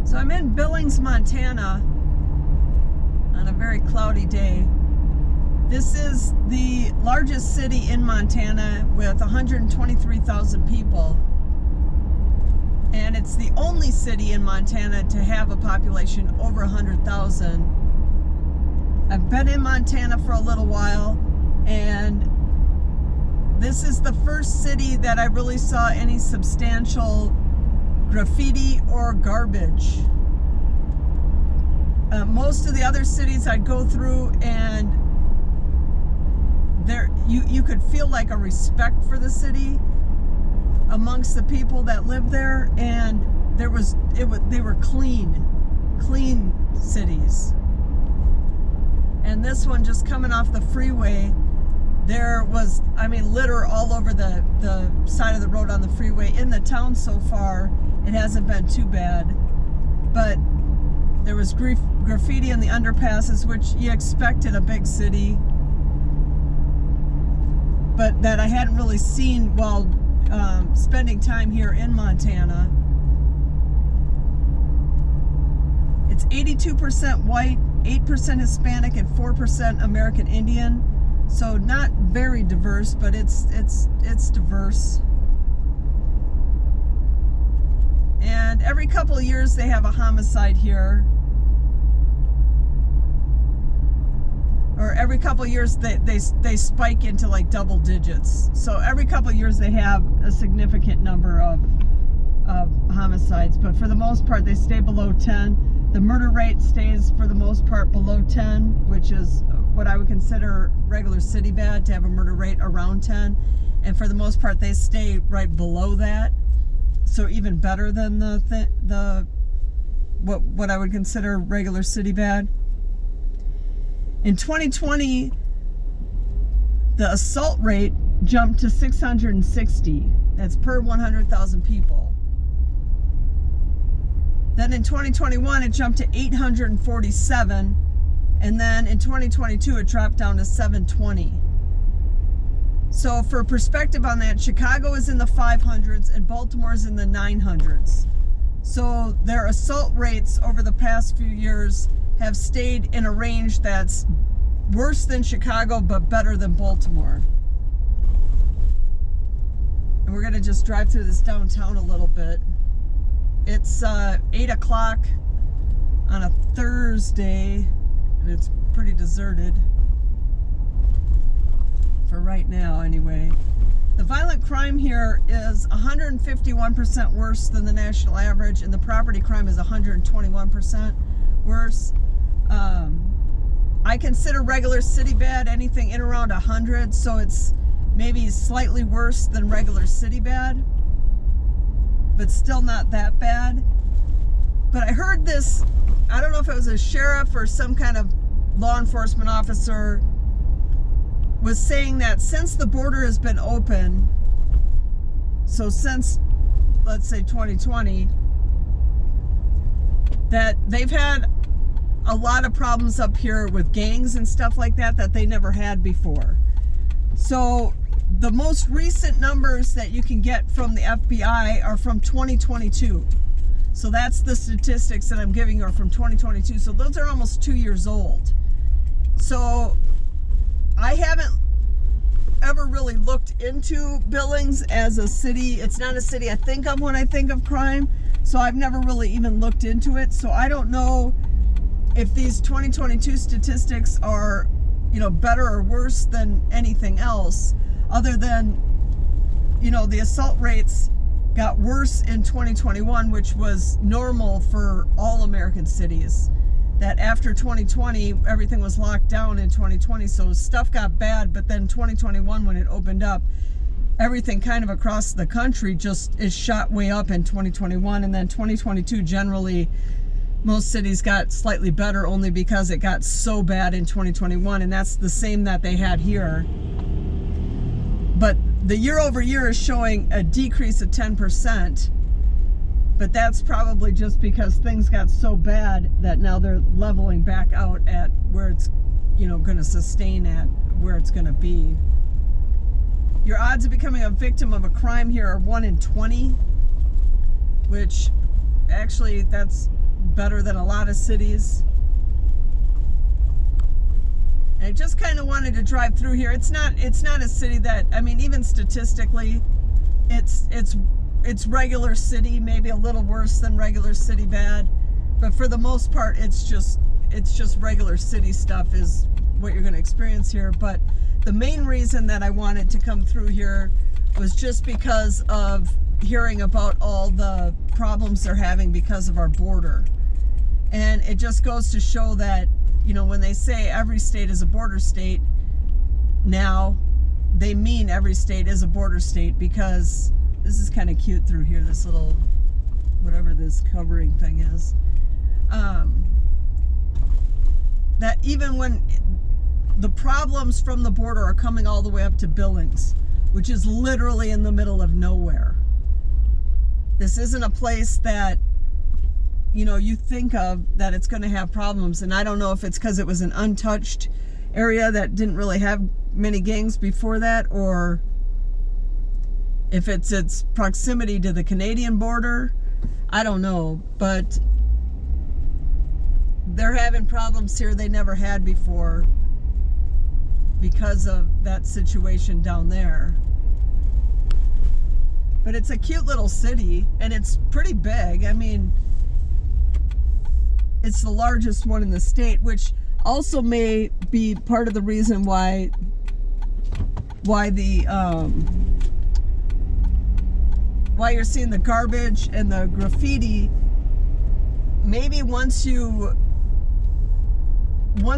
So I'm in Billings, Montana on a very cloudy day. This is the largest city in Montana with 123,000 people. And it's the only city in Montana to have a population over 100,000. I've been in Montana for a little while, and this is the first city that I really saw any substantial graffiti or garbage. Most of the other cities I'd go through, and there you could feel like a respect for the city amongst the people that live there, and they were clean cities. And this one, just coming off the freeway, there was, I mean, litter all over the side of the road on the freeway. In the town so far, it hasn't been too bad, but there was graffiti in the underpasses, which you expect in a big city, but that I hadn't really seen while spending time here in Montana. It's 82% white, 8% Hispanic, and 4% American Indian. So not very diverse, but it's diverse. And every couple of years they have a homicide here. Or every couple of years they spike into like double digits. So every couple of years they have a significant number of homicides, but for the most part they stay below 10. The murder rate stays for the most part below 10, which is what I would consider regular city bad, to have a murder rate around 10. And for the most part they stay right below that. So even better than what I would consider regular city bad. In 2020, the assault rate jumped to 660. That's per 100,000 people. Then in 2021, it jumped to 847. And then in 2022, it dropped down to 720. So for perspective on that, Chicago is in the 500s and Baltimore is in the 900s. So their assault rates over the past few years have stayed in a range that's worse than Chicago, but better than Baltimore. And we're gonna just drive through this downtown a little bit. It's 8 o'clock on a Thursday, and it's pretty deserted. For right now, anyway. The violent crime here is 151% worse than the national average, and the property crime is 121% worse. I consider regular city bad anything in around 100, so it's maybe slightly worse than regular city bad, but still not that bad. But I heard this, I don't know if it was a sheriff or some kind of law enforcement officer, was saying that since the border has been open, so since, let's say 2020, that they've had a lot of problems up here with gangs and stuff like that they never had before. So the most recent numbers that you can get from the FBI are from 2022. So that's the statistics that I'm giving you are from 2022. So those are almost 2 years old. So I haven't ever really looked into Billings as a city. It's not a city I think of when I think of crime. So I've never really even looked into it. So I don't know if these 2022 statistics are, better or worse than anything else, other than, the assault rates got worse in 2021, which was normal for all American cities. That after 2020, everything was locked down in 2020, so stuff got bad, but then 2021, when it opened up, everything kind of across the country just is shot way up in 2021, and then 2022 generally, most cities got slightly better only because it got so bad in 2021, and that's the same that they had here. But the year over year is showing a decrease of 10%, but that's probably just because things got so bad that now they're leveling back out at where it's, going to sustain at where it's going to be. Your odds of becoming a victim of a crime here are 1 in 20, which actually that's better than a lot of cities. And I just kind of wanted to drive through here. It's not a city that, I mean, even statistically, it's regular city, maybe a little worse than regular city bad, but for the most part, it's just regular city stuff is what you're going to experience here. But the main reason that I wanted to come through here was just because of hearing about all the problems they're having because of our border. And it just goes to show that, you know, when they say every state is a border state, now they mean every state is a border state, because this is kind of cute through here, this little, whatever this covering thing is. That even when the problems from the border are coming all the way up to Billings, which is literally in the middle of nowhere. This isn't a place that, you know, you think of that it's going to have problems. And I don't know if it's because it was an untouched area that didn't really have many gangs before that, or if it's its proximity to the Canadian border. I don't know, but they're having problems here they never had before because of that situation down there. But it's a cute little city, and it's pretty big. I mean, it's the largest one in the state, which also may be part of the reason why you're seeing the garbage and the graffiti. Maybe once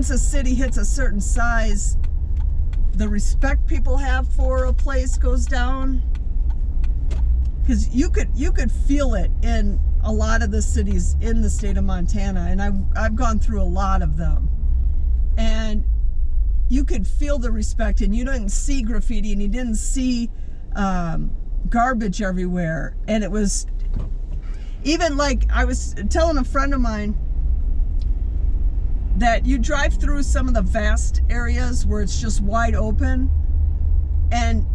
a city hits a certain size, the respect people have for a place goes down. Because you could feel it in a lot of the cities in the state of Montana, and I've gone through a lot of them, and you could feel the respect, and you didn't see graffiti, and you didn't see garbage everywhere. And it was even like, I was telling a friend of mine that you drive through some of the vast areas where it's just wide open, and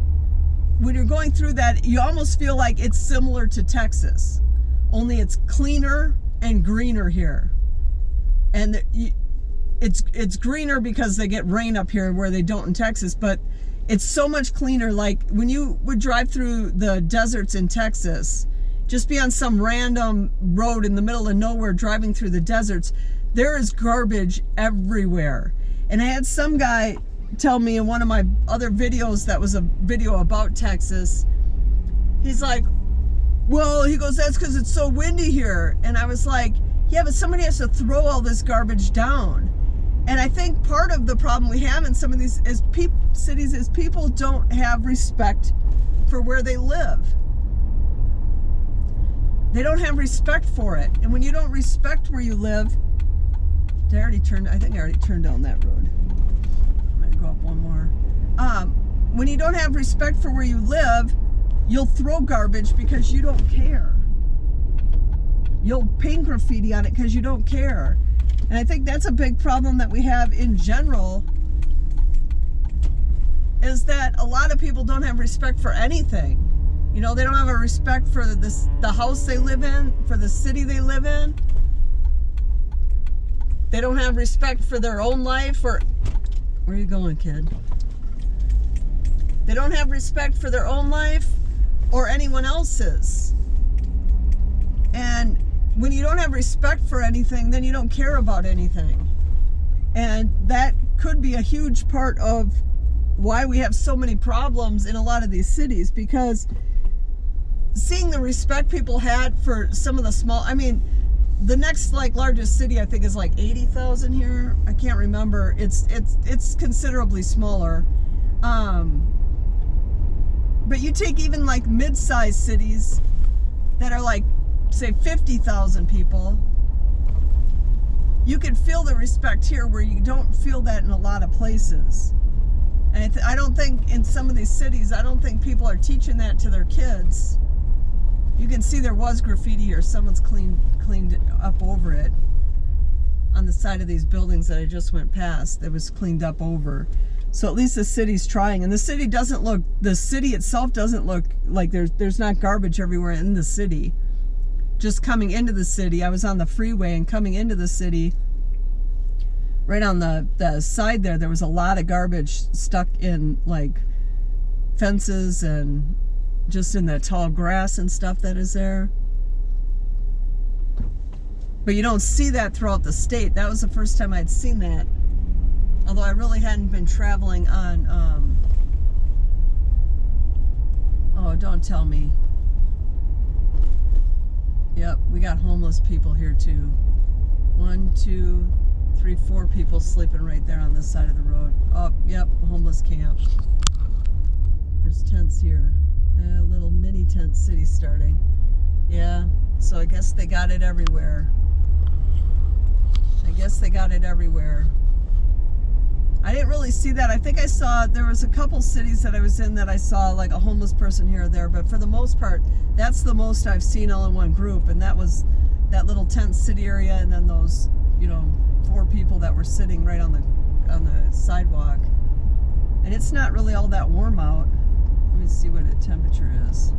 when you're going through that, you almost feel like it's similar to Texas, only it's cleaner and greener here. And it's greener because they get rain up here where they don't in Texas, but it's so much cleaner. Like when you would drive through the deserts in Texas, just be on some random road in the middle of nowhere driving through the deserts, there is garbage everywhere. And I had some guy tell me in one of my other videos that was a video about Texas, he's like, well, he goes, that's because it's so windy here. And I was like, yeah, but somebody has to throw all this garbage down. And I think part of the problem we have in some of these cities is people don't have respect for where they live. They don't have respect for it. And when you don't respect where you live, I think I already turned down that road. Go up one more. When you don't have respect for where you live, you'll throw garbage because you don't care. You'll paint graffiti on it because you don't care. And I think that's a big problem that we have in general, is that a lot of people don't have respect for anything. You know, they don't have a respect for the house they live in, for the city they live in. They don't have respect for their own life, or where are you going, kid? They don't have respect for their own life or anyone else's. And when you don't have respect for anything, then you don't care about anything. And that could be a huge part of why we have so many problems in a lot of these cities, because seeing the respect people had for some of the small, I mean, the next largest city I think is like 80,000 here. I can't remember. It's considerably smaller. But you take even like mid-sized cities that are like, say, 50,000 people, you can feel the respect here where you don't feel that in a lot of places. And I don't think in some of these cities, I don't think people are teaching that to their kids. You can see there was graffiti here. Someone's cleaned it up over it on the side of these buildings that I just went past. It was cleaned up over. So at least the city's trying. And the city itself doesn't look like there's not garbage everywhere in the city. just coming into the city. I was on the freeway and coming into the city, right on the side there was a lot of garbage stuck in like fences and just in the tall grass and stuff that is there. But you don't see that throughout the state. That was the first time I'd seen that. Although I really hadn't been traveling on, oh, don't tell me. Yep, we got homeless people here too. 1, 2, 3, 4 people sleeping right there on this side of the road. Oh, yep, homeless camp. There's tents here. A little mini tent city starting. Yeah, so I guess they got it everywhere. I guess they got it everywhere. I didn't really see that. I think I saw, there was a couple cities that I was in that I saw like a homeless person here or there, but for the most part, that's the most I've seen all in one group, and that was that little tent city area, and then those, you know, 4 people that were sitting right on the sidewalk. And it's not really all that warm out. Let me see what the temperature is.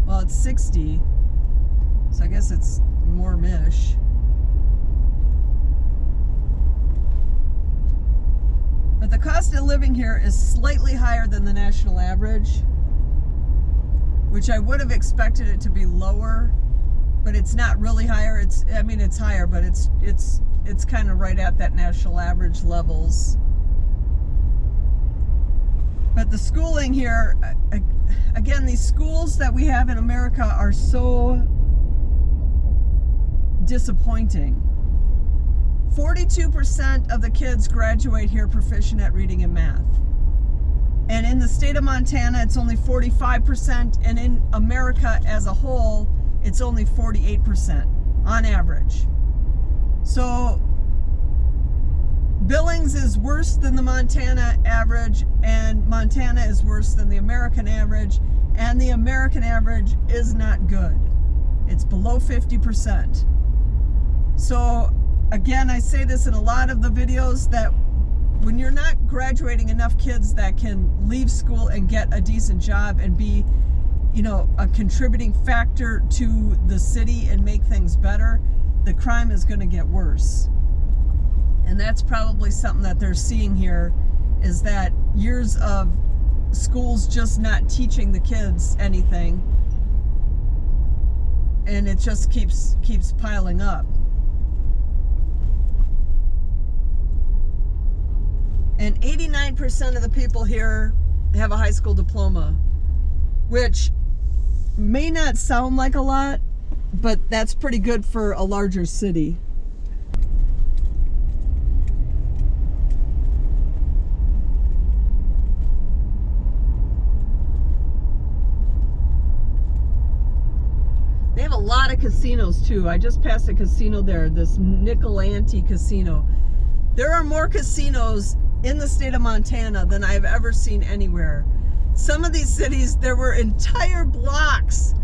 Well, it's 60, so I guess it's warmish. But the cost of living here is slightly higher than the national average, which I would have expected it to be lower, but it's not really higher. It's higher, but it's kind of right at that national average levels. But the schooling here, again, these schools that we have in America are so disappointing. 42% of the kids graduate here proficient at reading and math. And in the state of Montana, it's only 45%, and in America as a whole, it's only 48% on average. So Billings is worse than the Montana average, and Montana is worse than the American average, and the American average is not good. It's below 50%. So again, I say this in a lot of the videos, that when you're not graduating enough kids that can leave school and get a decent job and be, you know, a contributing factor to the city and make things better, the crime is going to get worse. And that's probably something that they're seeing here, is that years of schools just not teaching the kids anything, and it just keeps piling up. And 89% of the people here have a high school diploma, which may not sound like a lot, but that's pretty good for a larger city. They have a lot of casinos too. I just passed a casino there, this Nickel-Ante casino. There are more casinos in the state of Montana than I've ever seen anywhere. Some of these cities, there were entire blocks.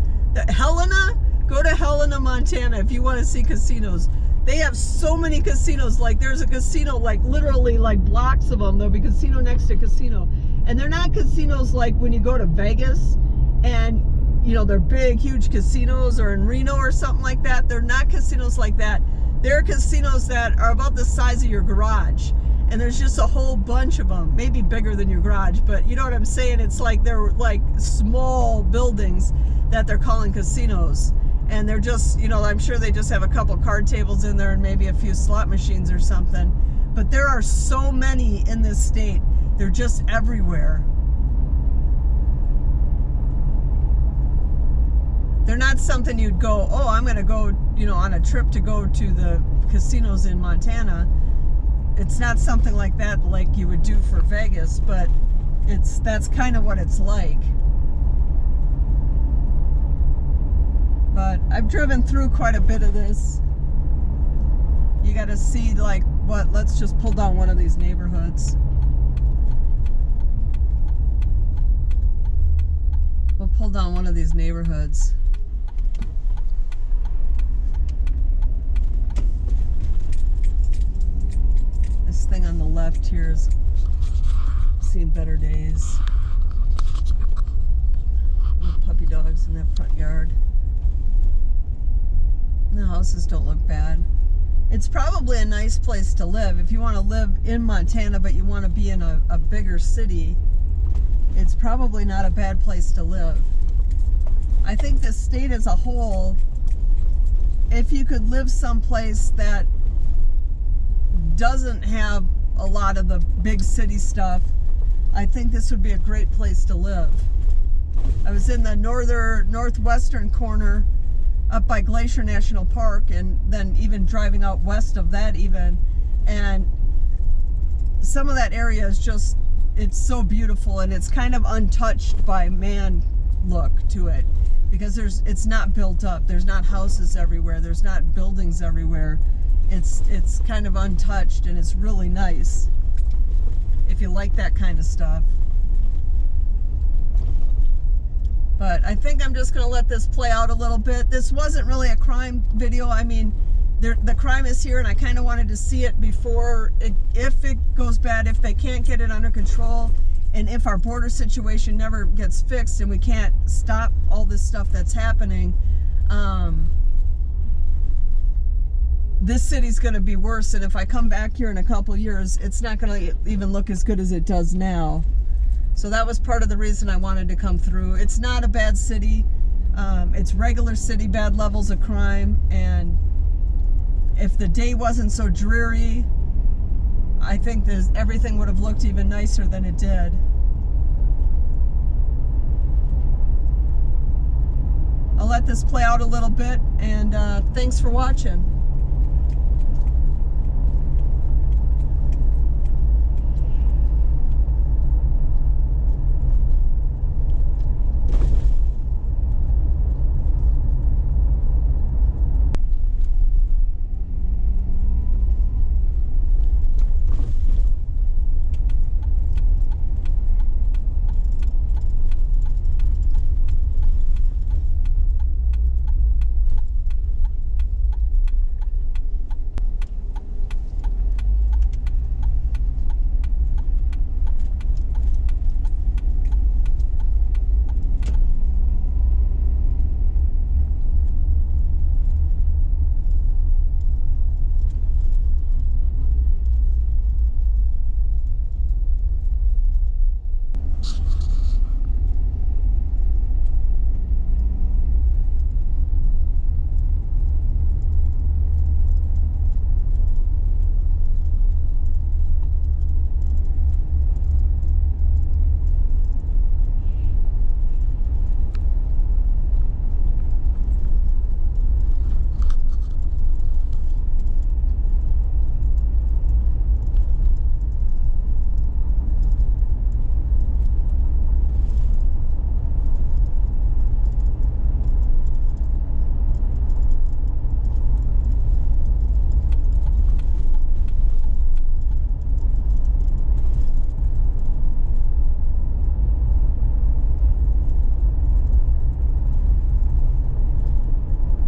Helena, go to Helena, Montana if you want to see casinos. They have so many casinos. Like there's a casino, like literally like blocks of them. There'll be casino next to casino. And they're not casinos like when you go to Vegas and, you know, they're big, huge casinos, or in Reno or something like that. They're not casinos like that. They're casinos that are about the size of your garage. And there's just a whole bunch of them, maybe bigger than your garage, but you know what I'm saying? It's like they're like small buildings that they're calling casinos. And they're just, you know, I'm sure they just have a couple card tables in there and maybe a few slot machines or something. But there are so many in this state. They're just everywhere. They're not something you'd go, oh, I'm going to go, you know, on a trip to go to the casinos in Montana. It's not something like that like you would do for Vegas, but that's kind of what it's like. But I've driven through quite a bit of this. You got to see like what, let's just pull down one of these neighborhoods. We'll pull down one of these neighborhoods. This thing on the left here is seen better days. Little puppy dogs in that front yard. houses don't look bad. It's probably a nice place to live. If you want to live in Montana, but you want to be in a bigger city, it's probably not a bad place to live. I think the state as a whole, if you could live someplace that doesn't have a lot of the big city stuff, I think this would be a great place to live. I was in the northwestern corner up by Glacier National Park, and then even driving out west of that even, and some of that area is just, it's so beautiful, and it's kind of untouched by man look to it, because it's not built up. There's not houses everywhere. There's not buildings everywhere. It's kind of untouched, and it's really nice if you like that kind of stuff. But I think I'm just going to let this play out a little bit. This wasn't really a crime video. I mean, the crime is here, and I kind of wanted to see it before, if it goes bad, if they can't get it under control, and if our border situation never gets fixed and we can't stop all this stuff that's happening, this city's going to be worse. And if I come back here in a couple years, it's not going to even look as good as it does now. So that was part of the reason I wanted to come through. It's not a bad city. It's regular city, bad levels of crime. And if the day wasn't so dreary, I think everything would have looked even nicer than it did. I'll let this play out a little bit, and thanks for watching.